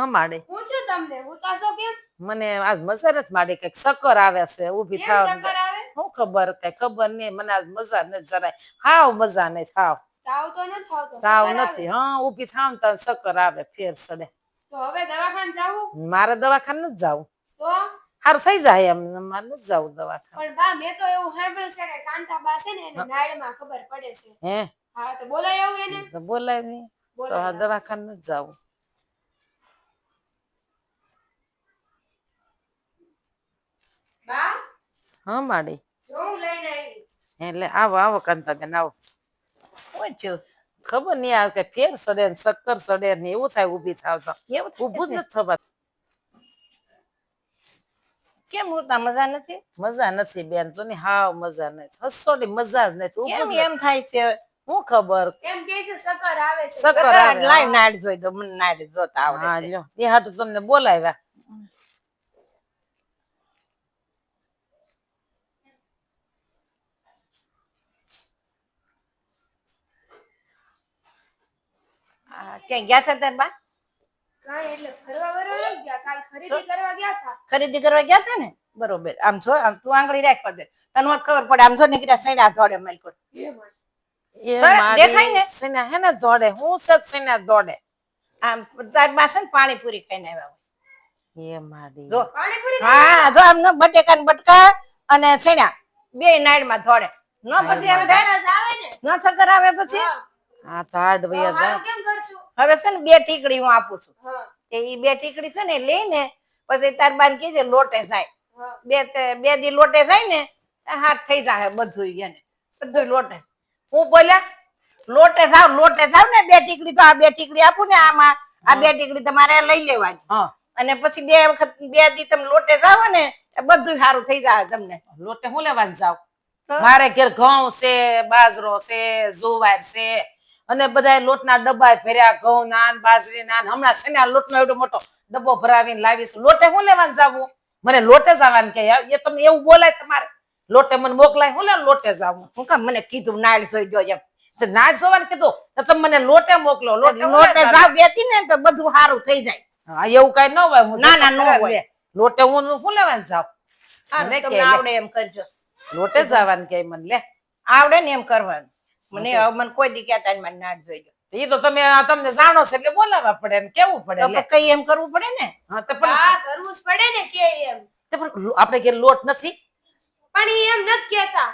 હા માડે પૂછું તમને હું તાસો કેમ મને આજ મજા નથી માડે કઈક ચક્કર આવે છે ઊભી કેમ થાવ ચક્કર આવે શું ખબર કઈ ખબર નહીં મને આજ મજા નથી જરાય હાવ મજા નહીં થાવ તાવ તો ન થાવ તો તાવ ચક્કર આવે નથી હા ઊભી થાવ ને તો ચક્કર આવે ફેર સડે તો હવે દવાખાને જાવું મારે દવાખાને નથી જાવું તો હારું થઈ જાય એમ મારે નથી જાવું દવાખાને પણ બા મેં તો એવું સાંભળ્યું છે કે કાંતા બા છે ને એને નાળમાં ખબર પડે છે હે હા તો બોલાય આવું એને તો બોલાય નહીં તો બોલાય આ દવાખાને નથી જાવું બા હા માડી જો હું લઈને આવી એટલે આવો આવો કાંતાબેન આવો શું થયું? ખબર નહીં આ કઈ ફેર સડે ને ચક્કર સડે ને એવું થાય ઊભી થાવ તો એવું થાય ઊભું જ છે? નથી થવા કેમ હોતા મજા નથી? મજા નથી બેન જો ની હાવ મજા નથી હસોડી મજા જ નથી કેમ ઊભું જ એમ નથી. થાય છે? હું ખબર એમ કે છે ચક્કર આવે છે ચક્કર ચક્કર આવે, લાઈવ હા. નાડ જોઈ દો, મને નાડ જોતા આવડે હા છે. લ્યો એ હાટુ તમને બોલાવ્યા ક્યાંય ગયા હતા તાર બા? કાંઈ એટલે ફરવા વરવા નથી ગયા કાલ ખરીદી કરવા ગયા હતા ખરીદી કરવા ગયા હતા ને? બરોબર. આમ જો, આમ તું આંગળી રાખ પગે, તને હોત ખબર પડે. આમ જો નીકળ્યા સૈડા ધોડે મલકો. હે માં એ બરાબર, દેખાય ને? મારી સૈના હે ને દોડે હું છે સૈના દોડે આમ તાર બા છે ને પાણીપુરી ખાઈને આવ્યા હોય. એ મારી જો પાણીપુરી હા, જો આમ ન બટેકા ને બટકા અને સૈડા બે નાળમાં ધોડે. ન પછી એમ થાય તરત આવે ને ન ચક્કર આવે પછી? હા. આ તો હાડ તો વયા હારું કેમ કરશું હવે છે ને બે ટીકડી હું આપું છું. હા એ ઈ બે ટીકડી છે ને લઈને પછી તાર બાન કીજે લોટે જાય. હા બે દી લોટે જાય ને હાથ થઈ જાય બધું એને બધું લોટે. હું બોલ્યા લોટે થાવ ને બે ટીકડી તો આ બે ટીકડી આપું ને આમાં આ બે ટીકડી તમારે લઈ લેવાની હા અને પછી બે વખત બે દી તમે લોટે જાવ ને એ બધું સારું થઈ જાય તમને. લોટે હું લેવાનું જાવ તો? મારે ઘેર ઘઉં છે બાજરો છે જુવાર છે અને બધા લોટના ડબ્બા ભર્યા ઘઉં ના ને બાજરી ના ને હમણાં સૈના લોટનો એવડો મોટો ડબ્બો ભરાવીને લાવીશું લોટે હું લેવાનું જાવું મને લોટે જવાનું કે એ તમને એવું બોલાય તમારે લોટે મને મોકલાય હું લેવાનું લોટે જાવું હું કામ મને કીધું નાળ જોઈ જો એમ. તો નાચ જોવાનું કીધું તો તમે મને લોટે મોકલો લોટે હું લોટે લેવાનું? જાવ બેઠી ને તો બધું સારું થઈ જાય. હા, એવું કઈ ન હોય હું ના, ના, જતો ન ખરા હોય. લે. લોટે હું શું લેવાનું જાવ સારું, મને કે તમને લે. આવડે એમ કરજો. લોટે જવાનું કે મને લે આવડે ને એમ કરવાનું. મને હવે મને કોઈ દી કહેતા નહીં મને નાળ જોઈ જો. એ તો તમે તમને જાણો છો એટલે બોલાવવા પડે ને કેવું પડે તો લે. પછી કઈ એમ કરવું પડે ને. હા તો પણ હા કરવું જ પડે ને કે એમ તે પણ આપણે ઘેર લોટ નથી પણ ઈ એમ નથી કેતા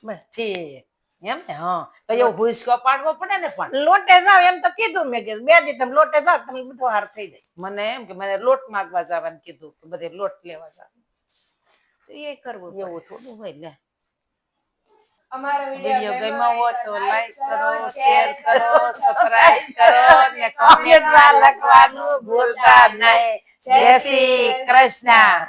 બસ ઠીક એમ ને હા તો એવું ભૂસકો પાડવો પડે ને પણ લોટે જાવ એમ તો કીધું મેં કીધું બે દી તમે લોટે જાવ તમને બધું સારું થઈ જાય. મને એમ કે મને લોટ માંગવા જવાનું કીધું કે બધે લોટ લેવા જવાનું એ કરવું પડે. એવું થોડું હોય લે અમારો વિડીયો ગમ્યો હોય તો લાઈક કરો શેર શેર કરો સબસ્ક્રાઇબ કરો ને કમેન્ટમાં લખવાનું ભૂલતા નહીં. જય શ્રી કૃષ્ણ.